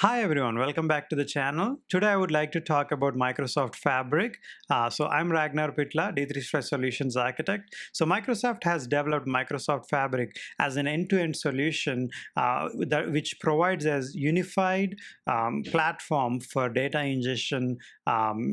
Hi everyone, welcome back to the channel. Today I would like to talk about Microsoft Fabric. I'm Ragnar Pitla, D365 Solutions Architect. So Microsoft has developed Microsoft Fabric as an end-to-end solution which provides as unified platform for data ingestion,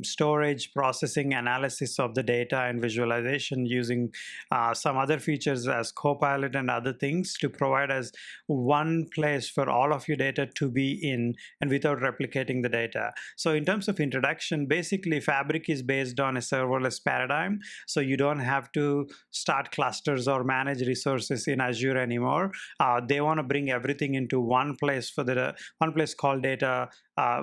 storage, processing, analysis of the data, and visualization using some other features as Copilot and other things to provide as one place for all of your data to be in and without replicating the data. So in terms of introduction, basically Fabric is based on a serverless paradigm. So you don't have to start clusters or manage resources in Azure anymore. They want to bring everything into one place for the one place called data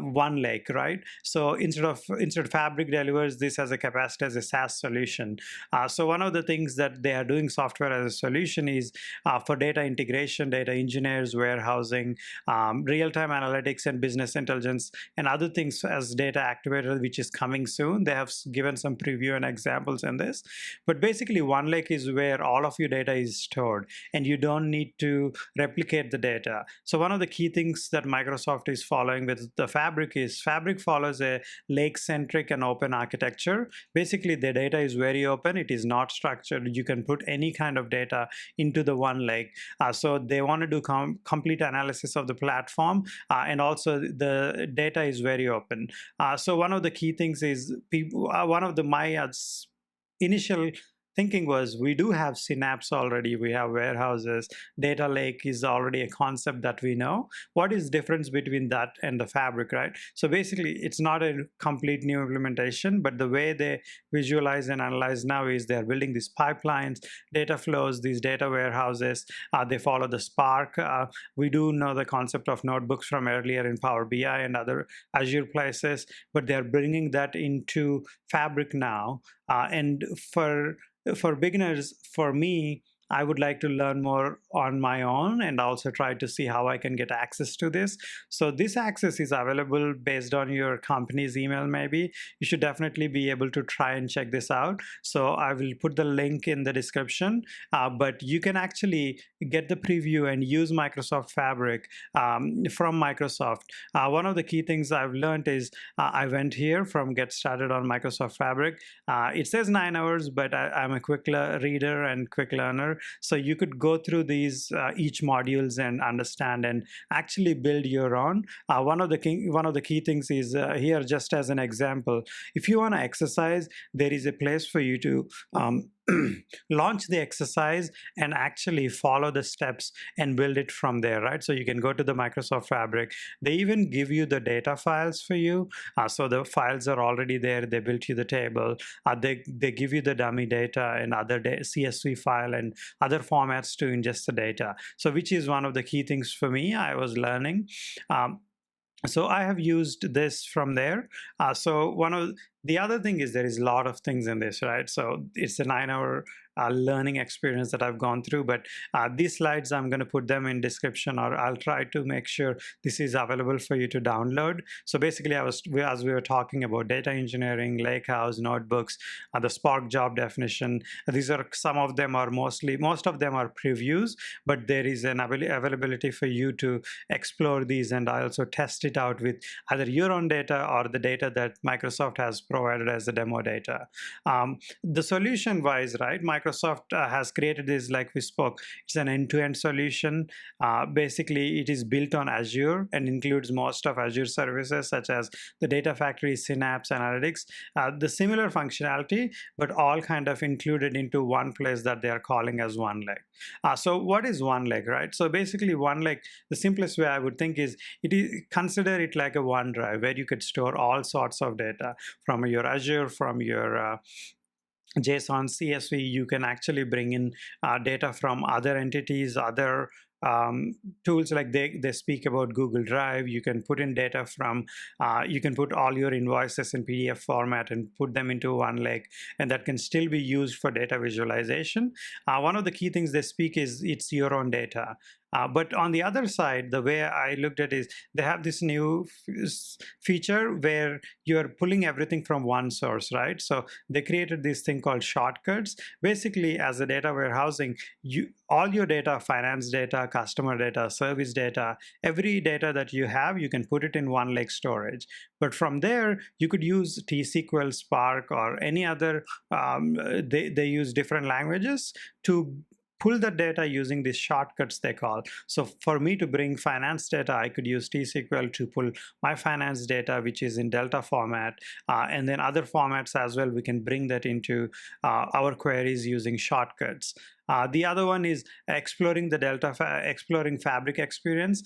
one lake, right? So instead Fabric delivers this as a capacity as a SaaS solution. So one of the things that they are doing software as a solution is for data integration, data engineers, warehousing, real-time analytics and business intelligence, and other things as data activator, which is coming soon. They have given some preview and examples in this. But basically, One Lake is where all of your data is stored, and you don't need to replicate the data. So one of the key things that Microsoft is following with the Fabric is Fabric follows a lake-centric and open architecture. Basically, the data is very open. It is not structured. You can put any kind of data into the One Lake. So they want to do complete analysis of the platform, and also the data is very open. So one of the key things is one of my initial thinking was we do have Synapse already, we have warehouses, data lake is already a concept that we know. What is difference between that and the Fabric, right? So basically it's not a complete new implementation, but the way they visualize and analyze now is they're building these pipelines, data flows, these data warehouses. They follow the Spark. We do know the concept of notebooks from earlier in Power BI and other Azure places, but they're bringing that into Fabric now. And for beginners, for me, I would like to learn more on my own and also try to see how I can get access to this. So this access is available based on your company's email maybe. You should definitely be able to try and check this out. So I will put the link in the description, but you can actually get the preview and use Microsoft Fabric from Microsoft. One of the key things I've learned is I went here from Get Started on Microsoft Fabric. It says 9 hours, but I'm a quick reader and quick learner. So you could go through these each modules and understand and actually build your own. One of the key things is here, just as an example, if you want to exercise, there is a place for you to launch the exercise and actually follow the steps and build it from there, right? So you can go to the Microsoft Fabric. They even give you the data files for you. So the files are already there. They built you the table. They give you the dummy data and other CSV file and other formats to ingest the data. So which is one of the key things for me. I was learning. So I have used this from there. So one of the other thing is there is a lot of things in this, right? So it's a 9-hour learning experience that I've gone through, but these slides, I'm going to put them in description, or I'll try to make sure this is available for you to download. So basically, as we were talking about data engineering, lakehouse, notebooks, the Spark job definition, these are some of them are most of them are previews, but there is an availability for you to explore these, and I also test it out with either your own data or the data that Microsoft has provided as the demo data. The solution wise, right, Microsoft has created this, like we spoke, it's an end-to-end solution. Basically, it is built on Azure and includes most of Azure services such as the Data Factory, Synapse, Analytics, the similar functionality, but all kind of included into one place that they are calling as One Lake. So what is One Lake, right? So basically, One Lake, the simplest way I would think is, consider it like a OneDrive where you could store all sorts of data from your Azure, from your JSON, CSV. You can actually bring in data from other entities, other tools, like they speak about Google Drive. You can put in data from, you can put all your invoices in PDF format and put them into One Lake, and that can still be used for data visualization. One of the key things they speak is it's your own data. But on the other side, the way I looked at it is they have this new feature where you're pulling everything from one source, right? So they created this thing called shortcuts. Basically, as a data warehousing, all your data, finance data, customer data, service data, every data that you have, you can put it in one lake storage. But from there, you could use T-SQL, Spark, or any other, they use different languages to pull the data using these shortcuts they call. So for me to bring finance data, I could use T-SQL to pull my finance data, which is in Delta format, and then other formats as well. We can bring that into our queries using shortcuts. The other one is exploring the exploring Fabric experience.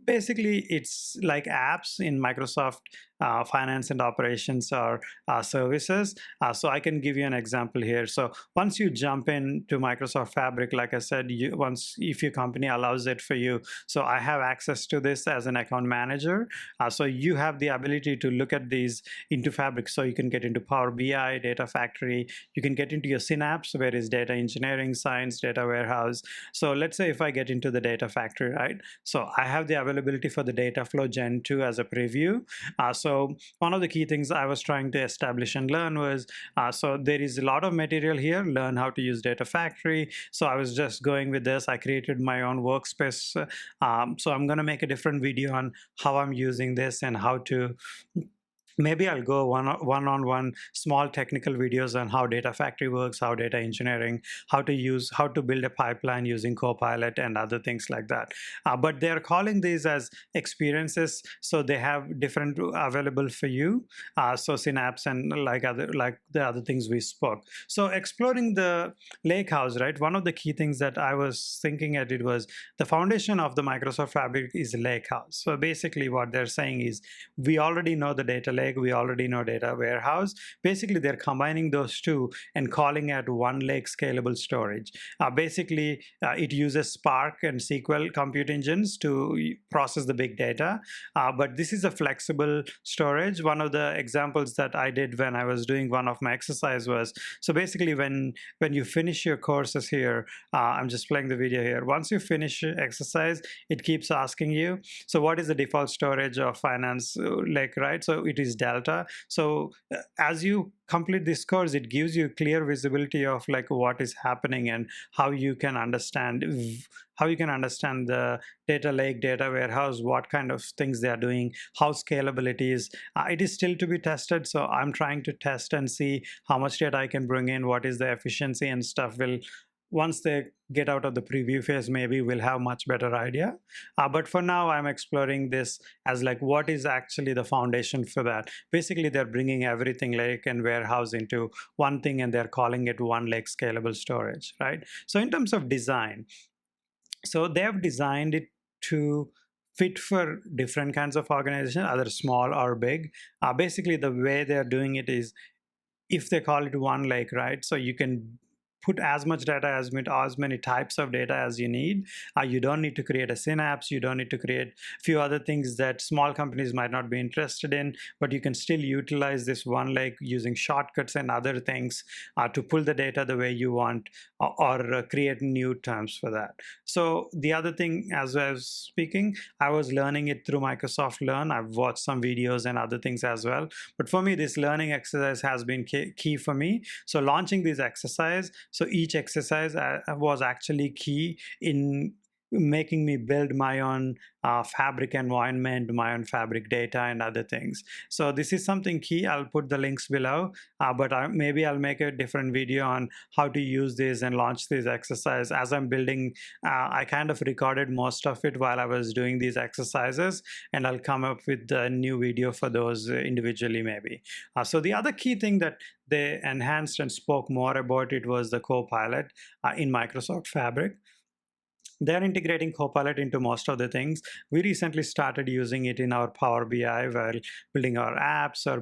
Basically, it's like apps in Microsoft Finance and Operations or services. So I can give you an example here. So once you jump into Microsoft Fabric, like I said, if your company allows it for you, so I have access to this as an account manager. So you have the ability to look at these into Fabric. So you can get into Power BI, Data Factory. You can get into your Synapse, where is data engineering, science, data warehouse. So let's say if I get into the Data Factory, right? So I have the availability for the data flow Gen 2 as a preview. So one of the key things I was trying to establish and learn was, so there is a lot of material here, learn how to use Data Factory. So I was just going with this. I created my own workspace. So I'm going to make a different video on how I'm using this and how to maybe I'll go one-on-one small technical videos on how Data Factory works, how data engineering, how to build a pipeline using Copilot and other things like that. But they're calling these as experiences, so they have different available for you. So Synapse and like the other things we spoke. So exploring the lakehouse, right? One of the key things that I was thinking at it was the foundation of the Microsoft Fabric is lakehouse. So basically, what they're saying is we already know the data lake. We already know data warehouse. Basically, they're combining those two and calling it one lake scalable storage. Basically, it uses Spark and SQL compute engines to process the big data. But this is a flexible storage. One of the examples that I did when I was doing one of my exercise was, so basically when you finish your courses here, I'm just playing the video here. Once you finish exercise, it keeps asking you, so what is the default storage of finance lake, right? So it is Delta. So as you complete this course, it gives you clear visibility of like what is happening and how you can understand the data lake, data warehouse, what kind of things they are doing, how scalable it is. It is still to be tested, so I'm trying to test and see how much data I can bring in, what is the efficiency and stuff. Once they get out of the preview phase, maybe we'll have much better idea. But for now, I'm exploring this as like what is actually the foundation for that. Basically, they're bringing everything lake and warehouse into one thing, and they're calling it one lake scalable storage, right? So in terms of design, so they have designed it to fit for different kinds of organizations, either small or big. Basically, the way they're doing it is, if they call it one lake, right? So you can put as much data as many types of data as you need. You don't need to create a Synapse. You don't need to create a few other things that small companies might not be interested in, but you can still utilize this one lake using shortcuts and other things to pull the data the way you want, or create new terms for that. So the other thing, as I was speaking, I was learning it through Microsoft Learn. I've watched some videos and other things as well. But for me, this learning exercise has been key for me. So launching this exercise, so each exercise was actually key in making me build my own Fabric environment, my own Fabric data and other things. So this is something key. I'll put the links below, but maybe I'll make a different video on how to use this and launch this exercise. As I'm building, I kind of recorded most of it while I was doing these exercises, and I'll come up with a new video for those individually maybe. So the other key thing that they enhanced and spoke more about it was the Copilot in Microsoft Fabric. They're integrating Copilot into most of the things. We recently started using it in our Power BI while building our apps or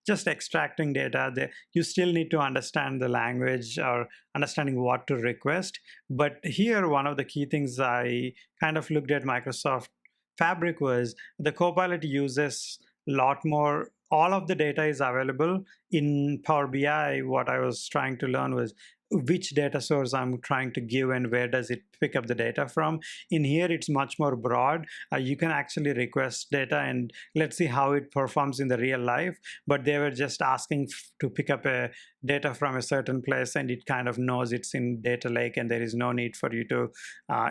just extracting data. You still need to understand the language or understanding what to request. But here, one of the key things I kind of looked at Microsoft Fabric was the Copilot uses a lot more. All of the data is available in Power BI, what I was trying to learn was which data source I'm trying to give and where does it pick up the data from. In here, it's much more broad. You can actually request data and let's see how it performs in the real life. But they were just asking to pick up a data from a certain place, and it kind of knows it's in data lake, and there is no need for you to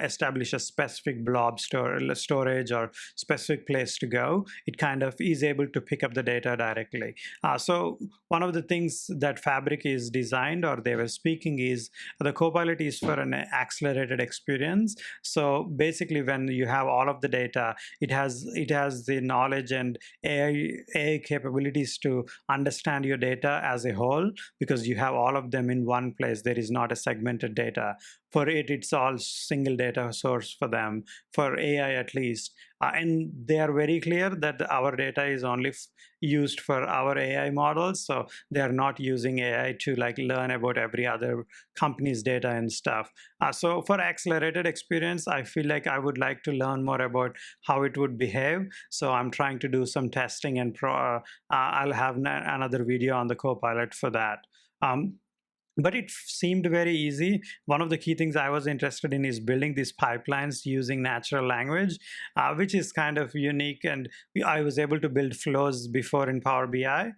establish a specific blob storage or specific place to go. It kind of is able to pick up the data directly. So one of the things that Fabric is designed, or they were speaking, is the Copilot is for an accelerated experience. So basically, when you have all of the data, it has the knowledge and AI capabilities to understand your data as a whole, because you have all of them in one place. There is not a segmented data. For it, it's all single data source for them, for AI at least. And they are very clear that our data is only used for our AI models. So they are not using AI to like learn about every other company's data and stuff. So for accelerated experience, I feel like I would like to learn more about how it would behave. So I'm trying to do some testing, and I'll have another video on the Copilot for that. But it seemed very easy. One of the key things I was interested in is building these pipelines using natural language, which is kind of unique. And I was able to build flows before in Power BI,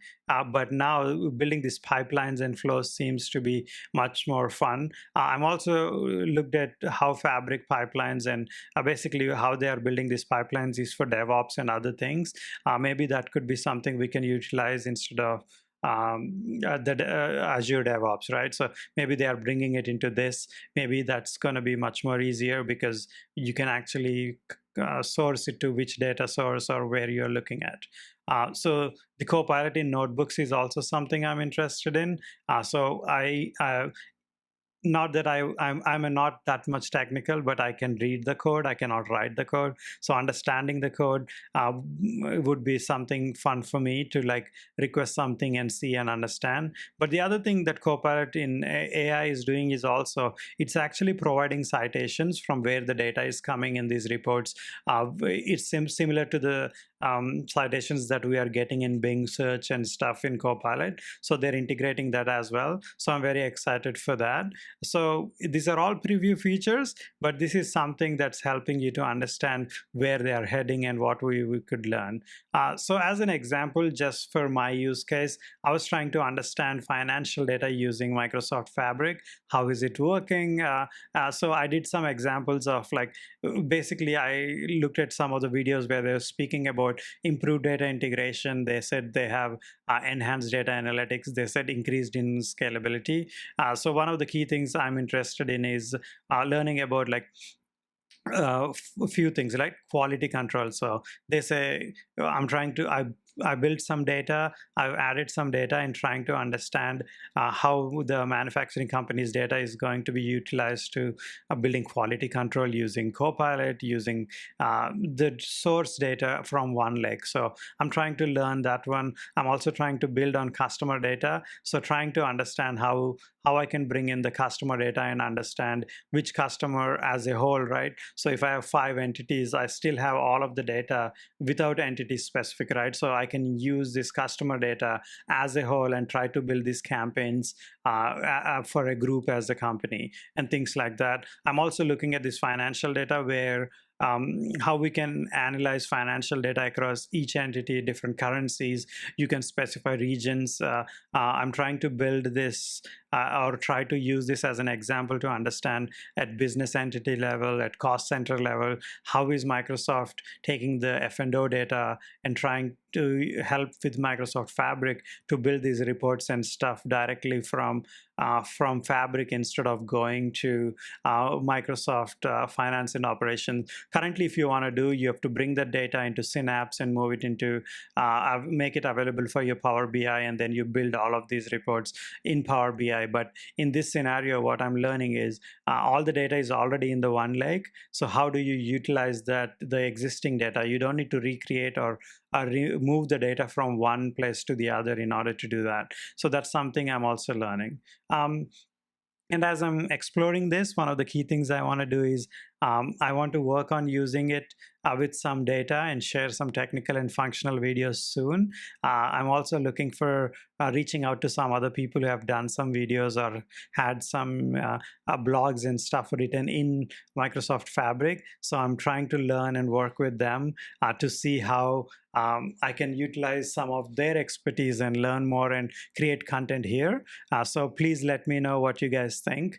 but now building these pipelines and flows seems to be much more fun. I'm also looked at how Fabric pipelines and basically how they are building these pipelines is for DevOps and other things. Maybe that could be something we can utilize instead of Azure DevOps, right? So maybe they are bringing it into this. Maybe that's going to be much more easier because you can actually source it to which data source or where you're looking at. So the Copilot in notebooks is also something I'm interested in. So not that I'm not that much technical, but I can read the code. I cannot write the code. So understanding the code would be something fun for me to like request something and see and understand. But the other thing that Copilot in AI is doing is also it's actually providing citations from where the data is coming in these reports. It's similar to the citations that we are getting in Bing search and stuff in Copilot. So they're integrating that as well. So I'm very excited for that. So these are all preview features, but this is something that's helping you to understand where they are heading and what we could learn. So as an example, just for my use case, I was trying to understand financial data using Microsoft Fabric. How is it working? So I did some examples of like, basically I looked at some of the videos where they're speaking about improved data integration. They said they have enhanced data analytics. They said increased in scalability. So one of the key things I'm interested in is learning about like a few things like quality control. So they say I built some data, I've added some data and trying to understand how the manufacturing company's data is going to be utilized to building quality control using Copilot, using the source data from one lake. So I'm trying to learn that one. I'm also trying to build on customer data. So trying to understand how I can bring in the customer data and understand which customer as a whole, right? So if I have 5 entities, I still have all of the data without entity specific, right? So I can use this customer data as a whole and try to build these campaigns for a group as a company and things like that. I'm also looking at this financial data where how we can analyze financial data across each entity, different currencies. You can specify regions. I'm trying to build this or try to use this as an example to understand at business entity level, at cost center level, how is Microsoft taking the F&O data and trying to help with Microsoft Fabric to build these reports and stuff directly from Fabric instead of going to Microsoft Finance and Operations. Currently, if you want to do, you have to bring that data into Synapse and move it into, make it available for your Power BI, and then you build all of these reports in Power BI. But in this scenario, what I'm learning is all the data is already in the one lake. So how do you utilize that, the existing data? You don't need to recreate or remove the data from one place to the other in order to do that. So that's something I'm also learning. And as I'm exploring this, one of the key things I want to do is I want to work on using it with some data and share some technical and functional videos soon. I'm also looking for reaching out to some other people who have done some videos or had some blogs and stuff written in Microsoft Fabric. So I'm trying to learn and work with them to see how I can utilize some of their expertise and learn more and create content here. So please let me know what you guys think.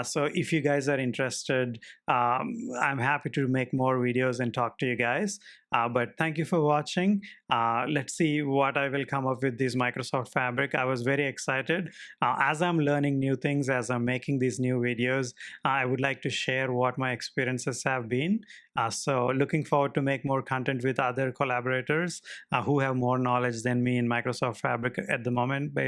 So if you guys are interested, I'm happy to make more videos and talk to you guys. But thank you for watching. Let's see what I will come up with this Microsoft Fabric. I was very excited. As I'm learning new things, as I'm making these new videos, I would like to share what my experiences have been. So looking forward to make more content with other collaborators who have more knowledge than me in Microsoft Fabric at the moment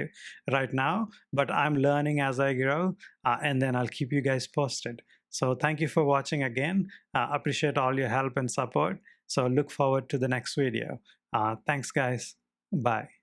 right now. But I'm learning as I grow, and then I'll keep you guys posted. So thank you for watching again. Appreciate all your help and support. So look forward to the next video. Thanks, guys. Bye.